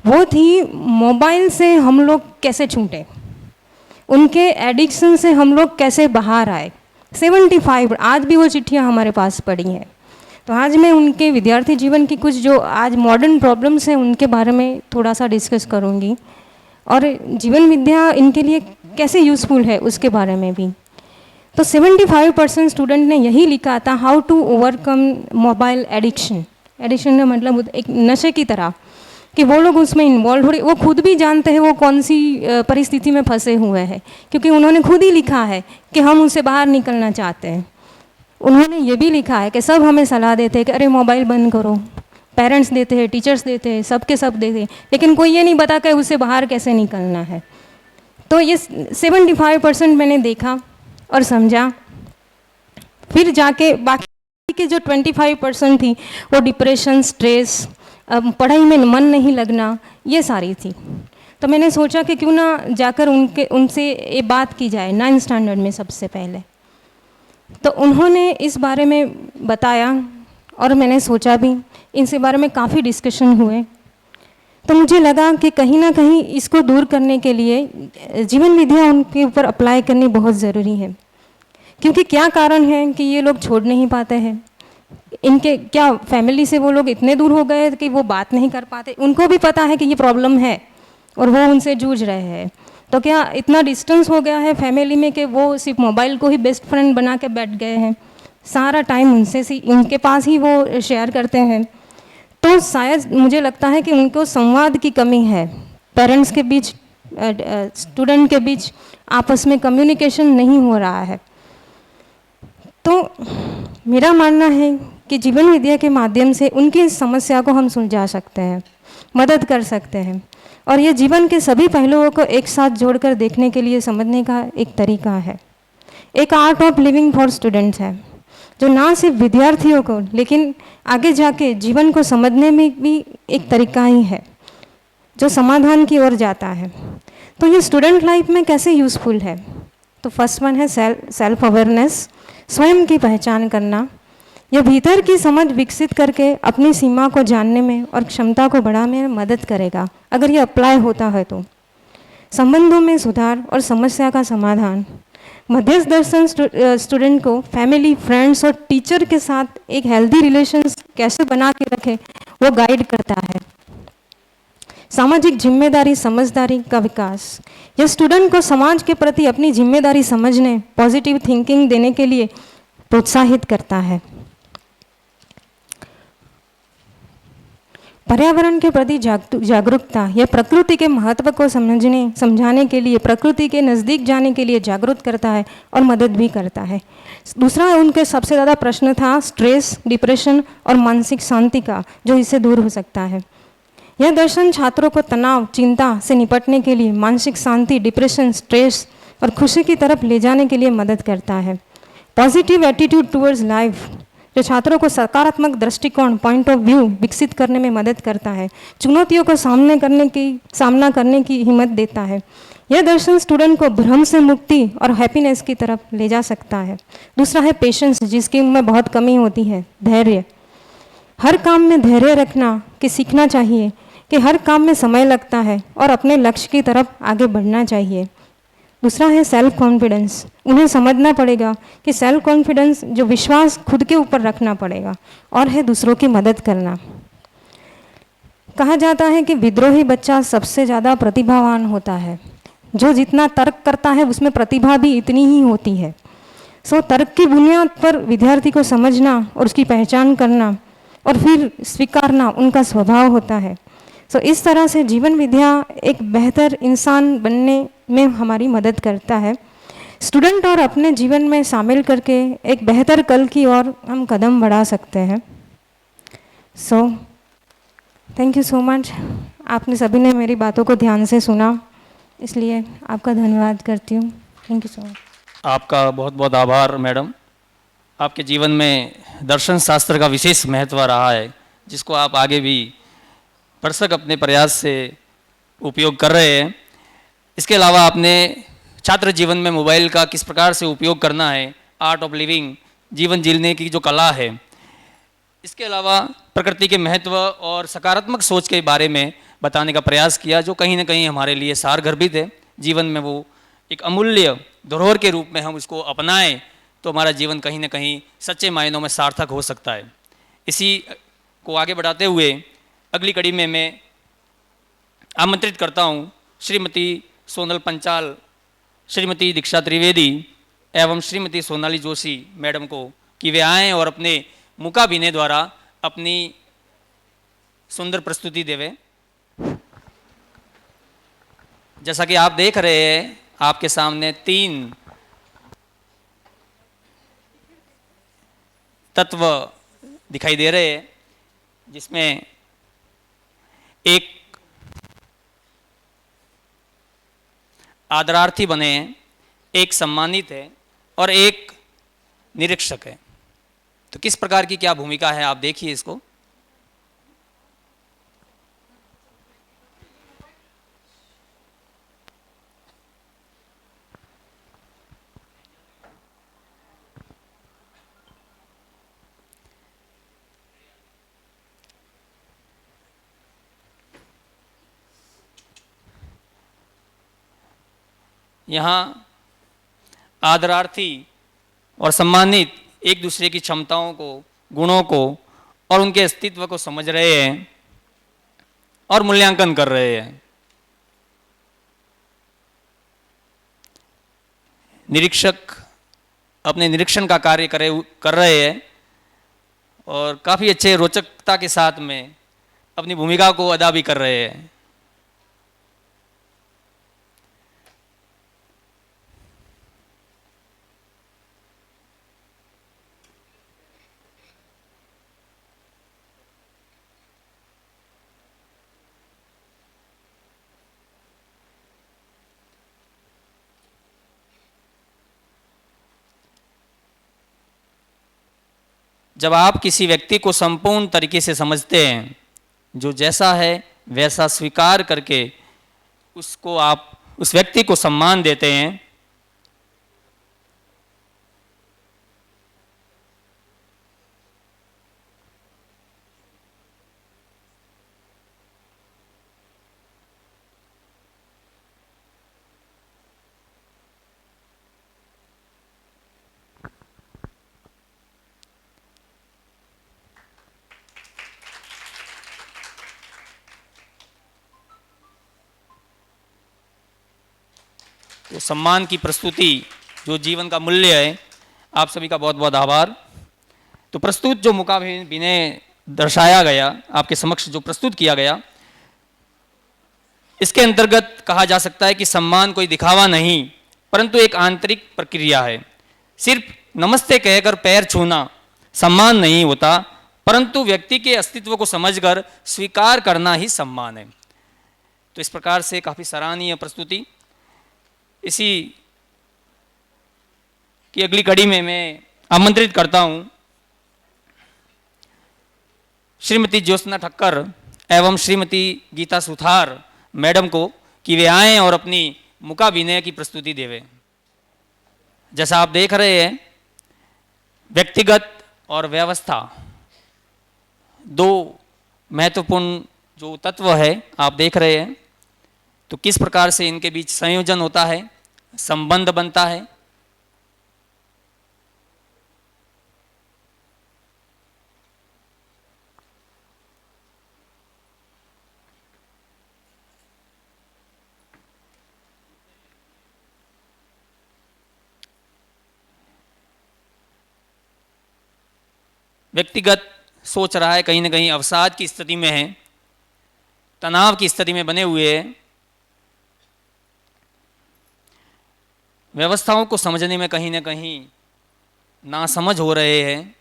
S5: वो थी मोबाइल से हम लोग कैसे छूटे, उनके एडिक्शन से हम लोग कैसे बाहर आए। 75 आज भी वो चिट्ठियाँ हमारे पास पड़ी हैं। तो आज मैं उनके विद्यार्थी जीवन की कुछ जो आज मॉडर्न प्रॉब्लम्स हैं उनके बारे में थोड़ा सा डिस्कस करूँगी और जीवन विद्या इनके लिए कैसे यूज़फुल है उसके बारे में भी। तो 75% स्टूडेंट ने यही लिखा था, how to overcome mobile addiction. Addiction का मतलब एक नशे की तरह कि वो लोग उसमें इन्वॉल्व हो रहे, वो खुद भी जानते हैं वो कौन सी परिस्थिति में फंसे हुए हैं, क्योंकि उन्होंने खुद ही लिखा है कि हम उससे बाहर निकलना चाहते हैं। उन्होंने ये भी लिखा है कि सब हमें सलाह देते हैं कि अरे मोबाइल बंद करो, पेरेंट्स देते हैं, टीचर्स देते हैं, सबके सब देते हैं, लेकिन कोई ये नहीं बता कि उससे बाहर कैसे निकलना है। तो ये 75% मैंने देखा और समझा। फिर जाके बाकी के जो 25% थी वो डिप्रेशन, स्ट्रेस, पढ़ाई में मन नहीं लगना, ये सारी थी। तो मैंने सोचा कि क्यों ना जाकर उनसे ये बात की जाए 9th स्टैंडर्ड में सबसे पहले। तो उन्होंने इस बारे में बताया और मैंने सोचा भी, इनसे बारे में काफ़ी डिस्कशन हुए। तो मुझे लगा कि कहीं ना कहीं इसको दूर करने के लिए जीवन विद्या उनके ऊपर अप्लाई करनी बहुत ज़रूरी है। क्योंकि क्या कारण है कि ये लोग छोड़ नहीं पाते हैं, इनके क्या फैमिली से वो लोग इतने दूर हो गए कि वो बात नहीं कर पाते। उनको भी पता है कि ये प्रॉब्लम है और वो उनसे जूझ रहे हैं। तो क्या इतना डिस्टेंस हो गया है फैमिली में कि वो सिर्फ मोबाइल को ही बेस्ट फ्रेंड बना के बैठ गए हैं, सारा टाइम उनके पास ही वो शेयर करते हैं। तो शायद मुझे लगता है कि उनको संवाद की कमी है, पेरेंट्स के बीच, स्टूडेंट के बीच आपस में कम्युनिकेशन नहीं हो रहा है। तो मेरा मानना है कि जीवन विद्या के माध्यम से उनकी इस समस्या को हम सुलझा सकते हैं, मदद कर सकते हैं और ये जीवन के सभी पहलुओं को एक साथ जोड़कर देखने के लिए समझने का एक तरीका है। एक art of living for students है जो ना सिर्फ विद्यार्थियों को लेकिन आगे जाके जीवन को समझने में भी एक तरीका ही है जो समाधान की ओर जाता है। तो ये स्टूडेंट लाइफ में कैसे यूज़फुल है? तो फर्स्ट वन है सेल्फ अवेयरनेस, स्वयं की पहचान करना। यह भीतर की समझ विकसित करके अपनी सीमा को जानने में और क्षमता को बढ़ाने में मदद करेगा अगर ये अप्लाई होता है तो। संबंधों में सुधार और समस्या का समाधान। मध्यस्थ दर्शन स्टूडेंट को फैमिली, फ्रेंड्स और टीचर के साथ एक हेल्दी रिलेशंस कैसे बना के रखे वो गाइड करता है। सामाजिक जिम्मेदारी, समझदारी का विकास। यह स्टूडेंट को समाज के प्रति अपनी जिम्मेदारी समझने, पॉजिटिव थिंकिंग देने के लिए प्रोत्साहित करता है। पर्यावरण के प्रति जागरूकता। यह प्रकृति के महत्व को समझाने के लिए, प्रकृति के नज़दीक जाने के लिए जागरूक करता है और मदद भी करता है। दूसरा उनके सबसे ज़्यादा प्रश्न था स्ट्रेस, डिप्रेशन और मानसिक शांति का, जो इससे दूर हो सकता है। यह दर्शन छात्रों को तनाव, चिंता से निपटने के लिए, मानसिक शांति, डिप्रेशन, स्ट्रेस और खुशी की तरफ ले जाने के लिए मदद करता है। पॉजिटिव एटीट्यूड टूवर्ड्स लाइफ, जो छात्रों को सकारात्मक दृष्टिकोण, पॉइंट ऑफ व्यू विकसित करने में मदद करता है। चुनौतियों को सामना करने की हिम्मत देता है। यह दर्शन स्टूडेंट को भ्रम से मुक्ति और हैप्पीनेस की तरफ ले जा सकता है। दूसरा है पेशेंस, जिसकी उनमें बहुत कमी होती है। धैर्य, हर काम में धैर्य रखना कि सीखना चाहिए कि हर काम में समय लगता है और अपने लक्ष्य की तरफ आगे बढ़ना चाहिए। दूसरा है सेल्फ कॉन्फिडेंस, उन्हें समझना पड़ेगा कि सेल्फ कॉन्फिडेंस जो विश्वास खुद के ऊपर रखना पड़ेगा, और है दूसरों की मदद करना। कहा जाता है कि विद्रोही बच्चा सबसे ज़्यादा प्रतिभावान होता है। जो जितना तर्क करता है उसमें प्रतिभा भी इतनी ही होती है। सो तर्क की बुनियाद पर विद्यार्थी को समझना और उसकी पहचान करना और फिर स्वीकारना उनका स्वभाव होता है। सो इस तरह से जीवन विद्या एक बेहतर इंसान बनने में हमारी मदद करता है। स्टूडेंट और अपने जीवन में शामिल करके एक बेहतर कल की ओर हम कदम बढ़ा सकते हैं। So thank you so much. आपने सभी ने मेरी बातों को ध्यान से सुना, इसलिए आपका धन्यवाद करती हूँ। Thank you so much.
S3: आपका बहुत बहुत आभार मैडम। आपके जीवन में दर्शन शास्त्र का विशेष महत्व रहा है, जिसको आप आगे भी भरसक अपने प्रयास से उपयोग कर रहे हैं। इसके अलावा आपने छात्र जीवन में मोबाइल का किस प्रकार से उपयोग करना है, आर्ट ऑफ लिविंग, जीवन जीने की जो कला है, इसके अलावा प्रकृति के महत्व और सकारात्मक सोच के बारे में बताने का प्रयास किया, जो कहीं ना कहीं हमारे लिए सारगर्भित है। जीवन में वो एक अमूल्य धरोहर के रूप में हम उसको अपनाएं तो हमारा जीवन कहीं ना कहीं सच्चे मायनों में सार्थक हो सकता है। इसी को आगे बढ़ाते हुए अगली कड़ी में मैं आमंत्रित करता हूँ श्रीमती सोनल पंचाल, श्रीमती दीक्षा त्रिवेदी एवं श्रीमती सोनाली जोशी मैडम को कि वे आएँ और अपने मूकाभिनय द्वारा अपनी सुंदर प्रस्तुति देवे। जैसा कि आप देख रहे हैं, आपके सामने 3 तत्व दिखाई दे रहे हैं, जिसमें एक आदरार्थी बने हैं, एक सम्मानित है और एक निरीक्षक है। तो किस प्रकार की क्या भूमिका है, आप देखिए इसको। यहाँ आदरार्थी और सम्मानित एक दूसरे की क्षमताओं को, गुणों को और उनके अस्तित्व को समझ रहे हैं और मूल्यांकन कर रहे हैं। निरीक्षक अपने निरीक्षण का कार्य कर रहे हैं और काफ़ी अच्छे रोचकता के साथ में अपनी भूमिका को अदा भी कर रहे हैं। जब आप किसी व्यक्ति को संपूर्ण तरीके से समझते हैं, जो जैसा है वैसा स्वीकार करके उसको आप उस व्यक्ति को सम्मान देते हैं, तो सम्मान की प्रस्तुति जो जीवन का मूल्य है। आप सभी का बहुत बहुत आभार। तो प्रस्तुत जो मूकाभिनय दर्शाया गया, आपके समक्ष जो प्रस्तुत किया गया, इसके अंतर्गत कहा जा सकता है कि सम्मान कोई दिखावा नहीं, परंतु एक आंतरिक प्रक्रिया है। सिर्फ नमस्ते कहकर पैर छूना सम्मान नहीं होता, परंतु व्यक्ति के अस्तित्व को समझकर स्वीकार करना ही सम्मान है। तो इस प्रकार से काफ़ी सराहनीय प्रस्तुति। इसी की अगली कड़ी में मैं आमंत्रित करता हूं श्रीमती ज्योत्सना ठक्कर एवं श्रीमती गीता सुथार मैडम को कि वे आएं और अपनी मूकाभिनय की प्रस्तुति देवें। जैसा आप देख रहे हैं, व्यक्तिगत और व्यवस्था दो महत्वपूर्ण जो तत्व है आप देख रहे हैं। तो किस प्रकार से इनके बीच संयोजन होता है, संबंध बनता है। व्यक्तिगत सोच रहा है, कहीं ना कहीं अवसाद की स्थिति में है, तनाव की स्थिति में बने हुए है, व्यवस्थाओं को समझने में कहीं ना कहीं नासमझ हो रहे हैं।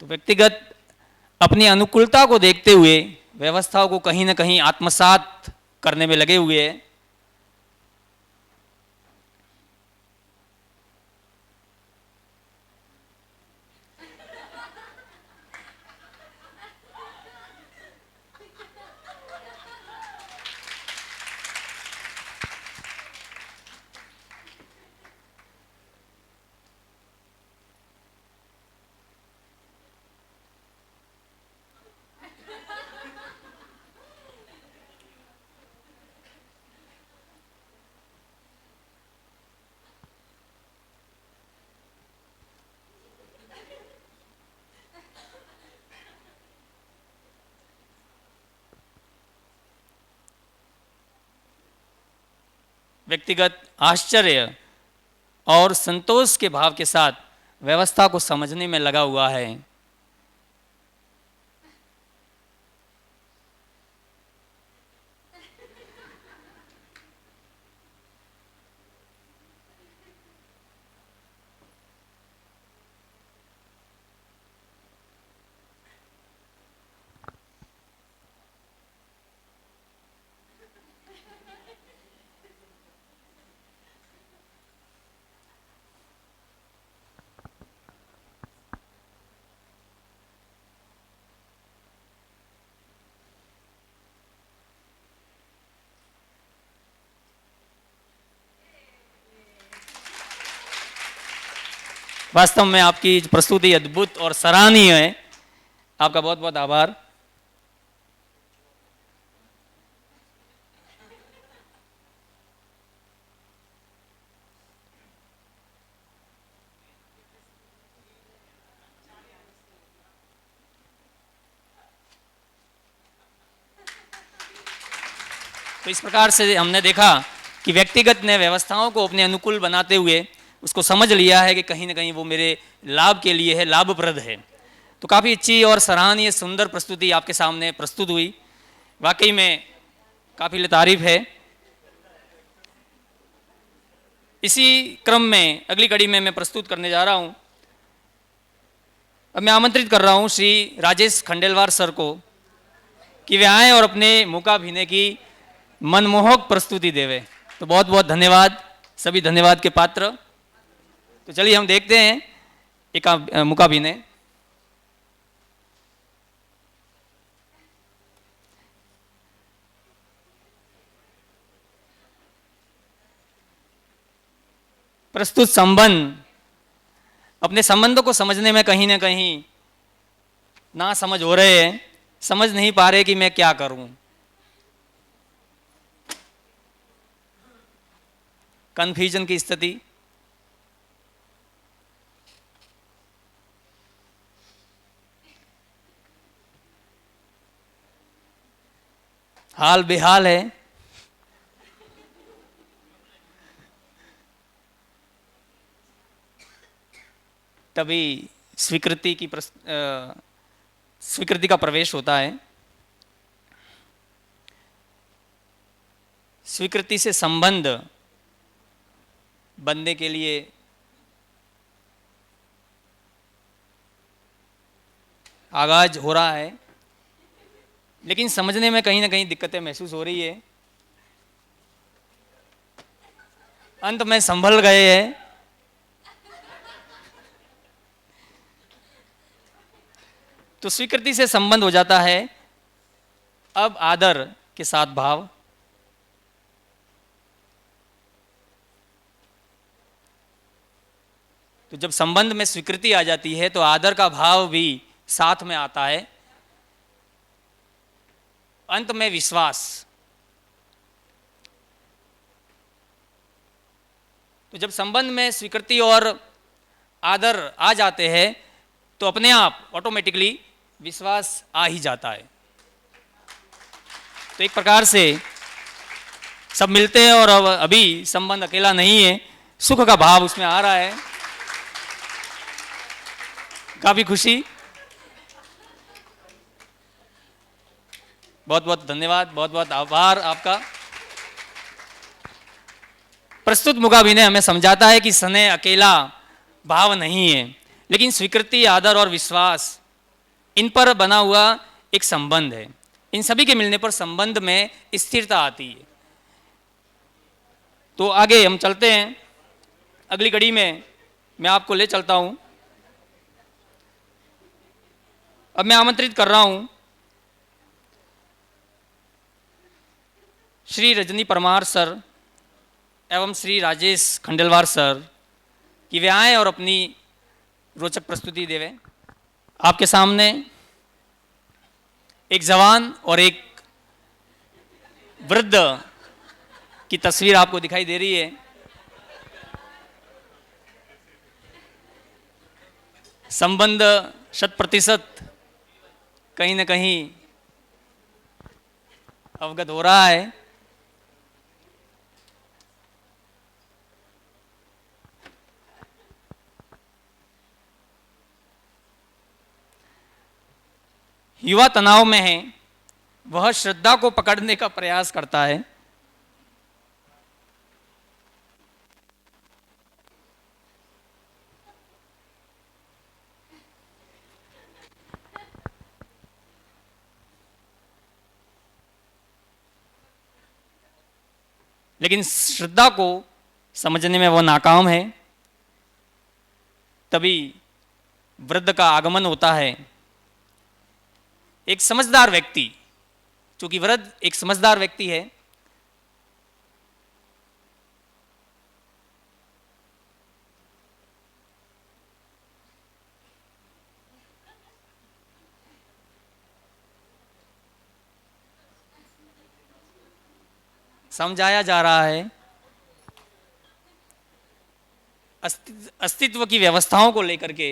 S3: तो व्यक्तिगत अपनी अनुकूलता को देखते हुए व्यवस्थाओं को कहीं ना कहीं आत्मसात करने में लगे हुए हैं। व्यक्तिगत आश्चर्य और संतोष के भाव के साथ व्यवस्था को समझने में लगा हुआ है। वास्तव में आपकी प्रस्तुति अद्भुत और सराहनीय है। आपका बहुत बहुत आभार। तो इस प्रकार से हमने देखा कि व्यक्तिगत ने व्यवस्थाओं को अपने अनुकूल बनाते हुए उसको समझ लिया है कि कहीं ना कहीं वो मेरे लाभ के लिए है, लाभप्रद है। तो काफ़ी अच्छी और सराहनीय सुंदर प्रस्तुति आपके सामने प्रस्तुत हुई। वाकई में काफ़ी तारीफ है। इसी क्रम में अगली कड़ी में मैं प्रस्तुत करने जा रहा हूँ। अब मैं आमंत्रित कर रहा हूँ श्री राजेश खंडेलवाल सर को कि वे आएँ और अपने मूकाभिनय की मनमोहक प्रस्तुति देवे। तो बहुत बहुत धन्यवाद, सभी धन्यवाद के पात्र। तो चलिए हम देखते हैं एक मूकाभिनय। प्रस्तुत संबंध, अपने संबंधों को समझने में कहीं ना कहीं ना समझ हो रहे हैं, समझ नहीं पा रहे कि मैं क्या करूं। कन्फ्यूजन की स्थिति, हाल बेहाल है। तभी स्वीकृति का प्रवेश होता है। स्वीकृति से संबंध बनने के लिए आगाज हो रहा है, लेकिन समझने में कहीं ना कहीं दिक्कतें महसूस हो रही है। अंत में संभल गए हैं। तो स्वीकृति से संबंध हो जाता है। अब आदर के साथ भाव, तो जब संबंध में स्वीकृति आ जाती है तो आदर का भाव भी साथ में आता है अंत में विश्वास। तो जब संबंध में स्वीकृति और आदर आ जाते हैं तो अपने आप ऑटोमेटिकली विश्वास आ ही जाता है। तो एक प्रकार से सब मिलते हैं और अब अभी संबंध अकेला नहीं है, सुख का भाव उसमें आ रहा है, काफी खुशी। बहुत बहुत धन्यवाद, बहुत बहुत आभार आपका। प्रस्तुत मुकाभिनय हमें समझाता है कि स्नेह अकेला भाव नहीं है, लेकिन स्वीकृति, आदर और विश्वास इन पर बना हुआ एक संबंध है। इन सभी के मिलने पर संबंध में स्थिरता आती है। तो आगे हम चलते हैं, अगली कड़ी में मैं आपको ले चलता हूं। अब मैं आमंत्रित कर रहा हूं श्री रजनी परमार सर एवं श्री राजेश खंडेलवाल सर कि वे आएं और अपनी रोचक प्रस्तुति देवें। आपके सामने एक जवान और एक वृद्ध की तस्वीर आपको दिखाई दे रही है। संबंध 100% कहीं न कहीं अवगत हो रहा है। युवा तनाव में है, वह श्रद्धा को पकड़ने का प्रयास करता है। लेकिन श्रद्धा को समझने में वह नाकाम है। तभी वृद्ध का आगमन होता है। एक समझदार व्यक्ति, चूंकि वृद्ध एक समझदार व्यक्ति है, समझाया जा रहा है अस्तित्व की व्यवस्थाओं को लेकर के।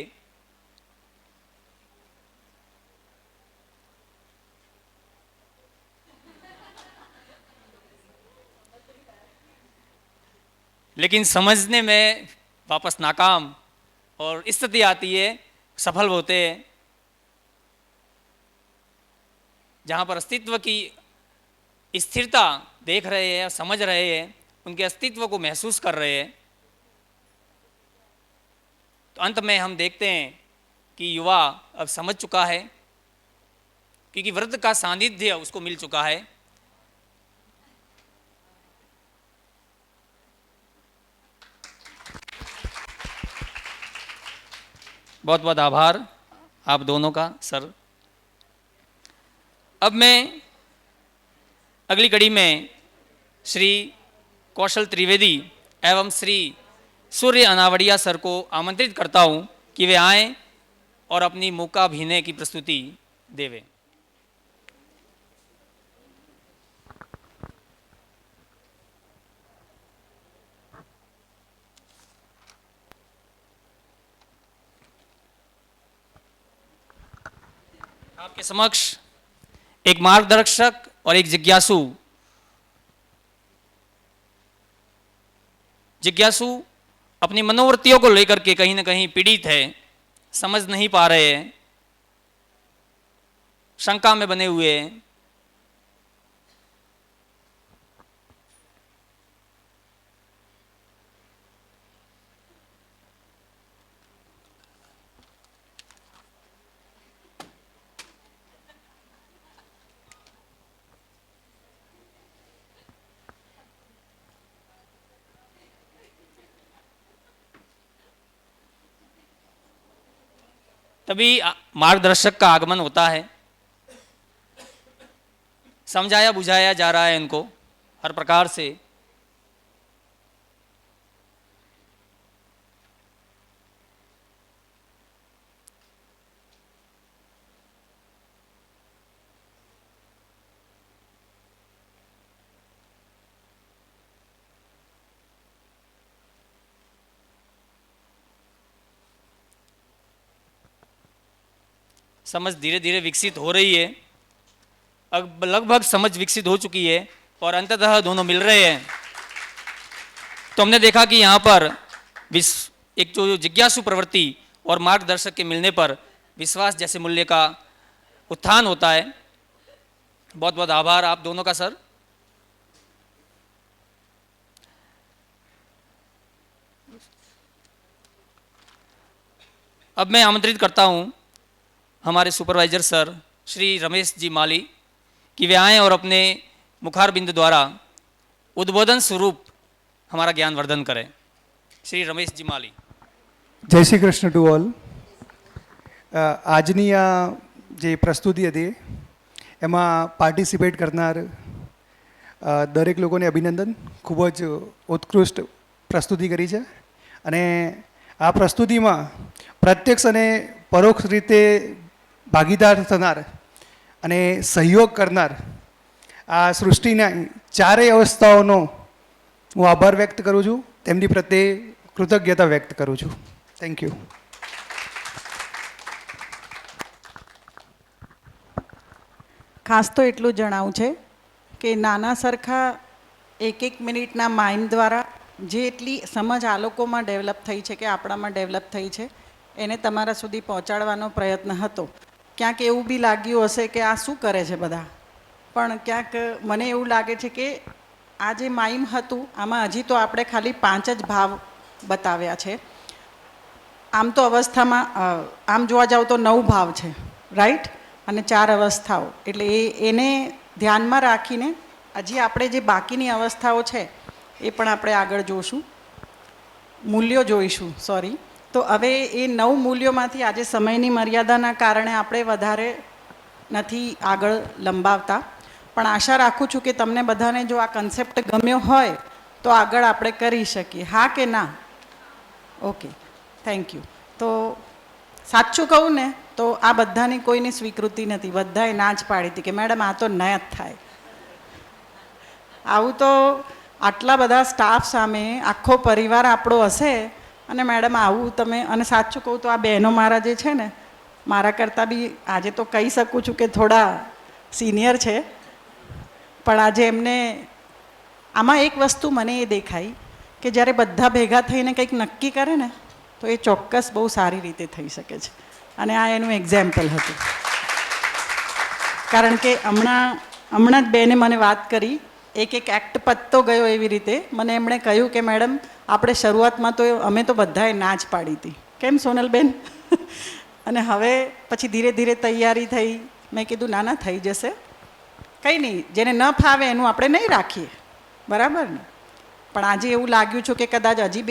S3: लेकिन समझने में वापस नाकाम और स्थिति आती है, सफल होते हैं। जहां पर अस्तित्व की स्थिरता देख रहे हैं, समझ रहे हैं, उनके अस्तित्व को महसूस कर रहे हैं, तो अंत में हम देखते हैं कि युवा अब समझ चुका है, क्योंकि वृद्ध का सानिध्य उसको मिल चुका है। बहुत बहुत आभार आप दोनों का सर। अब मैं अगली कड़ी में श्री कौशल त्रिवेदी एवं श्री सूर्य अनावड़िया सर को आमंत्रित करता हूं कि वे आएं और अपनी मूकाभिनय की प्रस्तुति देवें। आपके समक्ष एक मार्गदर्शक और एक जिज्ञासु अपनी मनोवृत्तियों को लेकर के कहीं ना कहीं पीड़ित है, समझ नहीं पा रहे हैं, शंका में बने हुए हैं। तभी मार्गदर्शक का आगमन होता है। समझाया बुझाया जा रहा है इनको हर प्रकार से। समझ धीरे धीरे विकसित हो रही है, अब लगभग समझ विकसित हो चुकी है और अंततः दोनों मिल रहे हैं। तो हमने देखा कि यहाँ पर एक जो जिज्ञासु प्रवृत्ति और मार्गदर्शक के मिलने पर विश्वास जैसे मूल्य का उत्थान होता है। बहुत बहुत आभार आप दोनों का सर। अब मैं आमंत्रित करता हूँ हमारे सुपरवाइजर सर श्री रमेश जी माली कि वे आएँ और अपने मुखारबिंद द्वारा उद्बोधन स्वरूप हमारा ज्ञानवर्धन करें। श्री रमेश जी माली।
S6: જય શ્રી કૃષ્ણ ટુ ઓલ। આજની આ જે પ્રસ્તુતિ હતી એમાં પાર્ટિસિપેટ કરનાર દરેક લોકોને અભિનંદન। ખૂબ જ ઉત્કૃષ્ટ પ્રસ્તુતિ કરી છે અને આ પ્રસ્તુતિમાં પ્રત્યક્ષ અને પરોક્ષ રીતે ભાગીદાર થનાર અને સહયોગ કરનાર આ સૃષ્ટિના ચારેય અવસ્થાઓનો હું આભાર વ્યક્ત કરું છું, તેમની પ્રત્યે કૃતજ્ઞતા વ્યક્ત કરું છું। Thank you.
S1: ખાસ તો એટલું જણાવું છે કે નાના સરખા એક મિનિટના માઇન્ડ દ્વારા જેટલી સમજ આ લોકોમાં ડેવલપ થઈ છે કે આપણામાં ડેવલપ થઈ છે એને તમારા સુધી પહોંચાડવાનો પ્રયત્ન હતો। ક્યાંક એવું બી લાગ્યું હશે કે આ શું કરે છે બધા, પણ ક્યાંક મને એવું લાગે છે કે આ જે માઇમ હતું આમાં હજી તો આપણે ખાલી 5 જ ભાવ બતાવ્યા છે। આમ તો અવસ્થામાં આમ જોવા જાવ તો 9 ભાવ છે, રાઈટ, અને 4 અવસ્થાઓ, એટલે એને ધ્યાનમાં રાખીને હજી આપણે જે બાકીની અવસ્થાઓ છે એ પણ આપણે આગળ જોઈશું, મૂલ્યો જોઈશું, સોરી। તો હવે એ 9 મૂલ્યોમાંથી આજે સમયની મર્યાદાના કારણે આપણે વધારે નથી આગળ લંબાવતા, પણ આશા રાખું છું કે તમને બધાને જો આ કન્સેપ્ટ ગમ્યો હોય તો આગળ આપણે કરી શકીએ, હા કે ના? Okay, thank you. તો સાચું કહું ને તો આ બધાની કોઈની સ્વીકૃતિ નથી, બધાએ ના જ પાડી હતી કે મેડમ આ તો ન જ થાય। આવું તો આટલા બધા સ્ટાફ સામે આખો પરિવાર આપણો હશે અને મેડમ આવું તમે, અને સાચું કહું તો આ બહેનો મારા જે છે ને મારા કરતાં બી આજે તો કહી શકું છું કે થોડા સિનિયર છે, પણ આજે એમને આમાં એક વસ્તુ મને એ દેખાઈ કે જ્યારે બધા ભેગા થઈને કંઈક નક્કી કરે ને તો એ ચોક્કસ બહુ સારી રીતે થઈ શકે છે, અને આ એનું એક્ઝામ્પલ હતું। કારણ કે હમણાં જ બેને મને વાત કરી, એક એક્ટ પતતો ગયો એવી રીતે મને એમણે કહ્યું કે મેડમ આપણે શરૂઆતમાં તો અમે તો બધાએ ના જ પાડી હતી, કેમ સોનલબેન? અને હવે પછી ધીરે ધીરે તૈયારી થઈ, મેં કીધું ના ના થઈ જશે, કંઈ નહીં, જેને ન ફાવે એનું આપણે નહીં રાખીએ, બરાબર ને? પણ આજે એવું લાગ્યું છે કે કદાચ હજી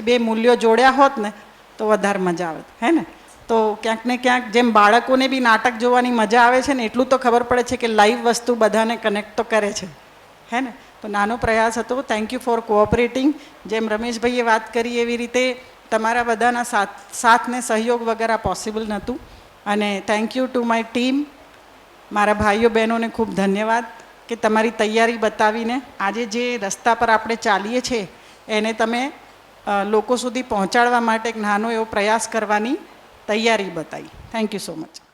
S1: 2 મૂલ્યો જોડ્યા હોત ને તો વધારે મજા આવે, હે ને? તો ક્યાંક ને ક્યાંક જેમ બાળકોને બી નાટક જોવાની મજા આવે છે ને એટલું તો ખબર પડે છે કે લાઈવ વસ્તુ બધાને કનેક્ટ તો કરે છે, હે ને? તો નાનો પ્રયાસ હતો। Thank you for cooperating. જેમ રમેશભાઈએ વાત કરી એવી રીતે તમારા બધાના સાથ ને સહયોગ વગર આ પોસિબલ નહોતું, અને thank you to my team, મારા ભાઈઓ બહેનોને ખૂબ ધન્યવાદ કે તમારી તૈયારી બતાવીને આજે જે રસ્તા પર આપણે ચાલીએ છીએ એને તમે લોકો સુધી પહોંચાડવા માટે એક નાનો એવો પ્રયાસ કરવાની તૈયારી બતાવી। Thank you so much.